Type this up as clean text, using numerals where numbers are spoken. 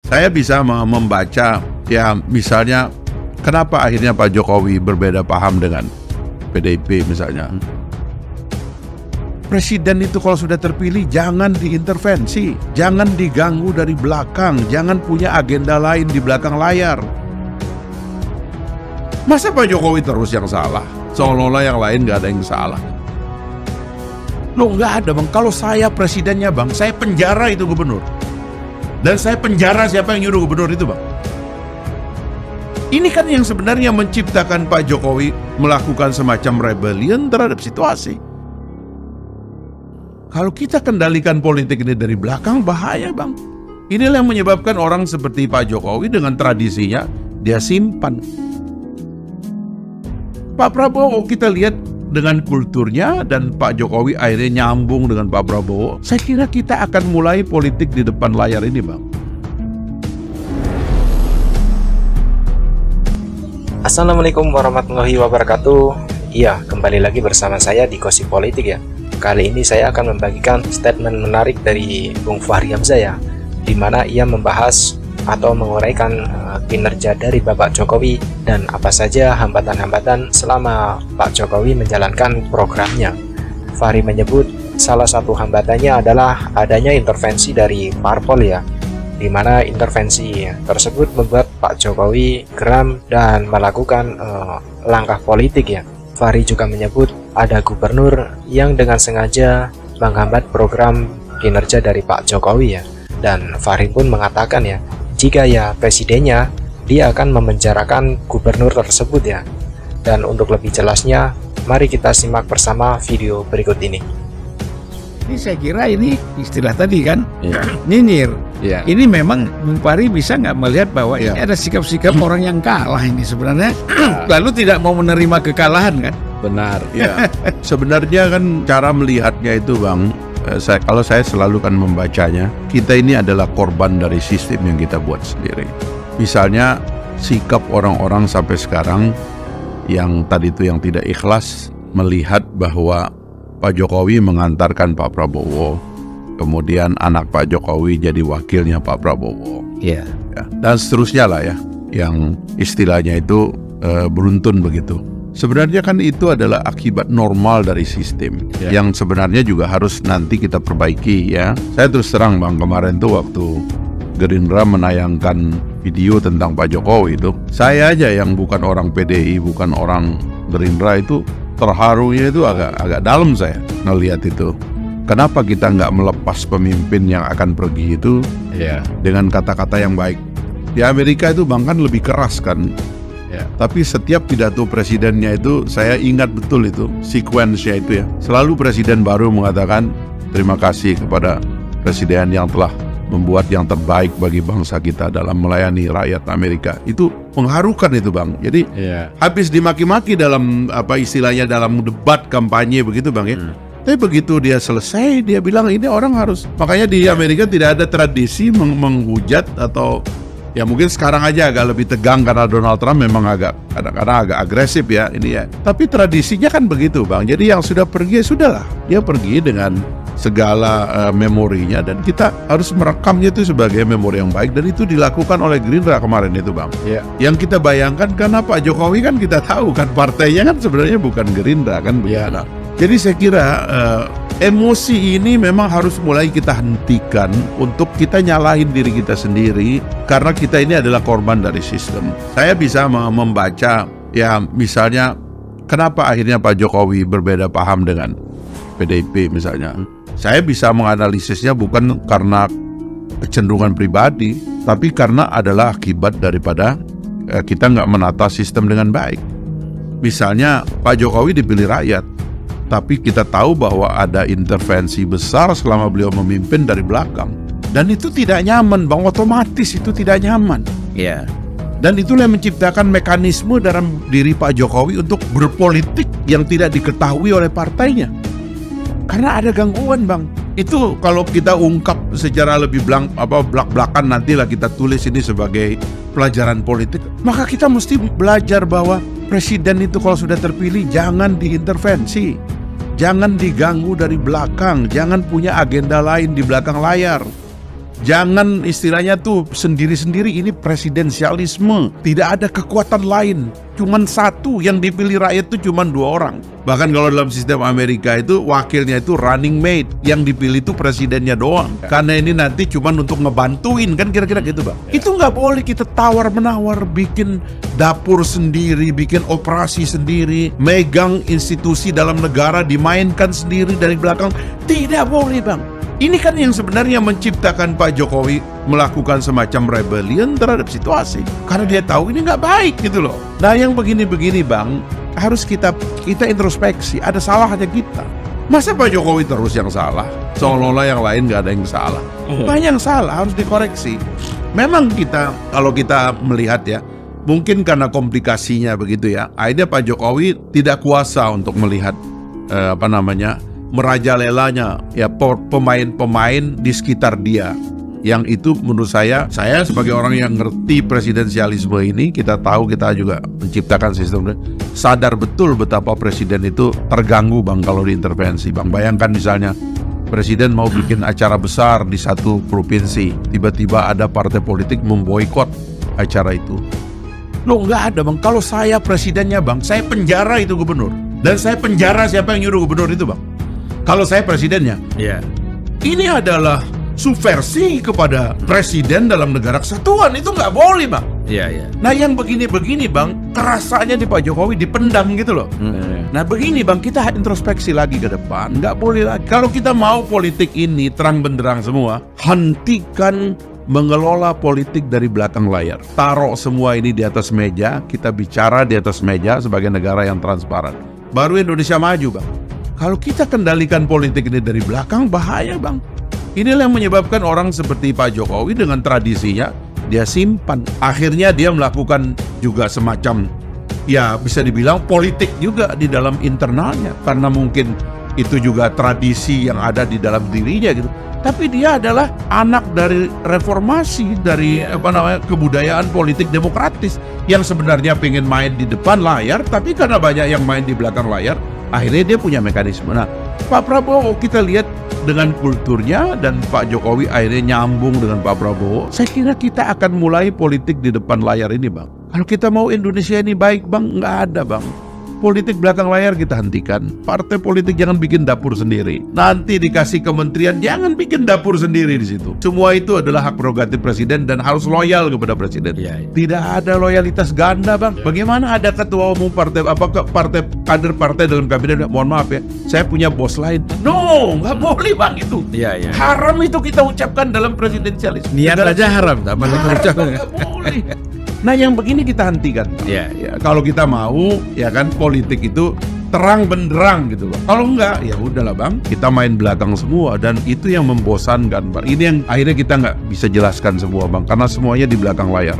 Saya bisa membaca, ya misalnya, kenapa akhirnya Pak Jokowi berbeda paham dengan PDIP misalnya. Presiden itu kalau sudah terpilih jangan diintervensi, jangan diganggu dari belakang, jangan punya agenda lain di belakang layar. Masa Pak Jokowi terus yang salah? Seolah-olah yang lain nggak ada yang salah. Loh, nggak ada bang. Kalau saya presidennya bang, saya penjara itu gubernur. Dan saya penjara siapa yang nyuruh gubernur itu bang. Ini kan yang sebenarnya menciptakan Pak Jokowi melakukan semacam rebellion terhadap situasi. Kalau kita kendalikan politik ini dari belakang, bahaya bang. Inilah yang menyebabkan orang seperti Pak Jokowi dengan tradisinya, dia simpan. Pak Prabowo kita lihat dengan kulturnya, dan Pak Jokowi akhirnya nyambung dengan Pak Prabowo. Saya kira kita akan mulai politik di depan layar ini bang. Assalamualaikum warahmatullahi wabarakatuh. Iya, kembali lagi bersama saya di Gosip Politik ya. Kali ini saya akan membagikan statement menarik dari Bung Fahri Hamzah ya, di mana ia membahas atau menguraikan kinerja dari Bapak Jokowi dan apa saja hambatan-hambatan selama Pak Jokowi menjalankan programnya. Fahri menyebut salah satu hambatannya adalah adanya intervensi dari parpol ya, di mana intervensi tersebut membuat Pak Jokowi geram dan melakukan langkah politik ya. Fahri juga menyebut ada gubernur yang dengan sengaja menghambat program kinerja dari Pak Jokowi ya. Dan Fahri pun mengatakan ya, jika ya presidennya, dia akan memenjarakan gubernur tersebut ya. Dan untuk lebih jelasnya, mari kita simak bersama video berikut ini. Ini saya kira ini istilah tadi kan, nyinyir. Ya. Ini memang Bung Fahri bisa nggak melihat bahwa ini ada sikap-sikap orang yang kalah ini sebenarnya, lalu tidak mau menerima kekalahan kan? Benar. Ya. Sebenarnya kan cara melihatnya itu bang, kalau saya selalu kan membacanya, kita ini adalah korban dari sistem yang kita buat sendiri. Misalnya sikap orang-orang sampai sekarang yang tadi itu yang tidak ikhlas melihat bahwa Pak Jokowi mengantarkan Pak Prabowo, kemudian anak Pak Jokowi jadi wakilnya Pak Prabowo, ya, dan seterusnya lah ya, yang istilahnya itu beruntun begitu. Sebenarnya kan itu adalah akibat normal dari sistem yang sebenarnya juga harus nanti kita perbaiki ya. Saya terus terang bang, kemarin tuh waktu Gerindra menayangkan video tentang Pak Jokowi itu, saya aja yang bukan orang PDI, bukan orang Gerindra itu terharunya itu agak dalam saya ngelihat itu. Kenapa kita nggak melepas pemimpin yang akan pergi itu dengan kata-kata yang baik? Di Amerika itu bang kan lebih keras kan. Tapi setiap pidato presidennya itu saya ingat betul itu sequence-nya itu ya. Selalu presiden baru mengatakan terima kasih kepada presiden yang telah membuat yang terbaik bagi bangsa kita dalam melayani rakyat Amerika. Itu mengharukan itu bang. Jadi habis dimaki-maki dalam apa istilahnya dalam debat kampanye begitu bang ya. Tapi begitu dia selesai dia bilang ini orang harus. Makanya di Amerika tidak ada tradisi menghujat atau ya mungkin sekarang aja agak lebih tegang karena Donald Trump memang kadang-kadang agak agresif ya ini ya. Tapi tradisinya kan begitu bang. Jadi yang sudah pergi sudahlah. Dia pergi dengan segala memorinya dan kita harus merekamnya itu sebagai memori yang baik dan itu dilakukan oleh Gerindra kemarin itu bang. Yang kita bayangkan karena Pak Jokowi kan kita tahu kan partainya kan sebenarnya bukan Gerindra kan. Jadi saya kira emosi ini memang harus mulai kita hentikan untuk kita nyalahin diri kita sendiri karena kita ini adalah korban dari sistem. Saya bisa membaca ya misalnya kenapa akhirnya Pak Jokowi berbeda paham dengan PDIP misalnya. Saya bisa menganalisisnya bukan karena kecenderungan pribadi, tapi karena adalah akibat daripada kita nggak menata sistem dengan baik. Misalnya Pak Jokowi dipilih rakyat, tapi kita tahu bahwa ada intervensi besar selama beliau memimpin dari belakang. Dan itu tidak nyaman bang, otomatis itu tidak nyaman. Dan itulah yang menciptakan mekanisme dalam diri Pak Jokowi untuk berpolitik yang tidak diketahui oleh partainya. Karena ada gangguan bang. Itu kalau kita ungkap secara lebih belak-belakan nantilah kita tulis ini sebagai pelajaran politik. Maka kita mesti belajar bahwa presiden itu kalau sudah terpilih jangan diintervensi. Jangan diganggu dari belakang. Jangan punya agenda lain di belakang layar. Jangan istilahnya tuh sendiri-sendiri, ini presidensialisme. Tidak ada kekuatan lain. Cuman satu, yang dipilih rakyat itu cuman 2 orang. Bahkan kalau dalam sistem Amerika itu wakilnya itu running mate. Yang dipilih itu presidennya doang. Karena ini nanti cuman untuk ngebantuin, kan kira-kira gitu Bang. Itu nggak boleh kita tawar-menawar, bikin dapur sendiri, bikin operasi sendiri, megang institusi dalam negara, dimainkan sendiri dari belakang. Tidak boleh Bang. Ini kan yang sebenarnya menciptakan Pak Jokowi melakukan semacam rebellion terhadap situasi. Karena dia tahu ini nggak baik gitu loh. Nah yang begini-begini Bang, harus kita introspeksi, ada salahnya kita. Masa Pak Jokowi terus yang salah? Seolah-olah yang lain nggak ada yang salah. Banyak yang salah, harus dikoreksi. Memang kalau kita melihat ya, mungkin karena komplikasinya begitu ya, akhirnya Pak Jokowi tidak kuasa untuk melihat merajalelanya ya pemain-pemain di sekitar dia. Yang itu menurut saya sebagai orang yang ngerti presidensialisme ini, kita tahu, kita juga menciptakan sistem, sadar betul betapa presiden itu terganggu Bang kalau diintervensi Bang. Bayangkan misalnya presiden mau bikin acara besar di satu provinsi, tiba-tiba ada partai politik memboikot acara itu. Loh nggak ada Bang, kalau saya presidennya Bang, saya penjara itu gubernur. Dan saya penjara siapa yang nyuruh gubernur itu Bang. Kalau saya presidennya, ini adalah subversi kepada presiden dalam negara kesatuan, itu nggak boleh Bang. Nah yang begini-begini Bang, kerasanya di Pak Jokowi dipendam gitu loh. Nah begini Bang, kita introspeksi lagi ke depan, nggak boleh lagi. Kalau kita mau politik ini terang benderang semua, hentikan mengelola politik dari belakang layar. Taruh semua ini di atas meja, kita bicara di atas meja sebagai negara yang transparan. Baru Indonesia maju Bang. Kalau kita kendalikan politik ini dari belakang, bahaya Bang. Inilah yang menyebabkan orang seperti Pak Jokowi dengan tradisinya, dia simpan. Akhirnya dia melakukan juga semacam, ya bisa dibilang politik juga di dalam internalnya. Karena mungkin itu juga tradisi yang ada di dalam dirinya gitu. Tapi dia adalah anak dari reformasi, dari kebudayaan politik demokratis. Yang sebenarnya pengen main di depan layar, tapi karena banyak yang main di belakang layar, akhirnya dia punya mekanisme. Nah, Pak Prabowo kita lihat dengan kulturnya, dan Pak Jokowi akhirnya nyambung dengan Pak Prabowo. Saya kira kita akan mulai politik di depan layar ini Bang. Kalau kita mau Indonesia ini baik Bang, nggak ada Bang. Politik belakang layar kita hentikan. Partai politik jangan bikin dapur sendiri. Nanti dikasih kementerian, jangan bikin dapur sendiri di situ. Semua itu adalah hak prerogatif presiden dan harus loyal kepada presiden. Tidak ada loyalitas ganda Bang. Bagaimana ada ketua umum partai, kader partai dalam kabinet, mohon maaf ya, saya punya bos lain. No, nggak boleh Bang itu. Haram itu kita ucapkan dalam presidensialisme. Niat aja haram, tak ucapkan. Nggak boleh. Nah yang begini kita hentikan. Ya, kalau kita mau ya kan politik itu terang benderang gitu loh. Kalau enggak ya udahlah Bang, kita main belakang semua, dan itu yang membosankan Bang. Ini yang akhirnya kita nggak bisa jelaskan semua Bang, karena semuanya di belakang layar.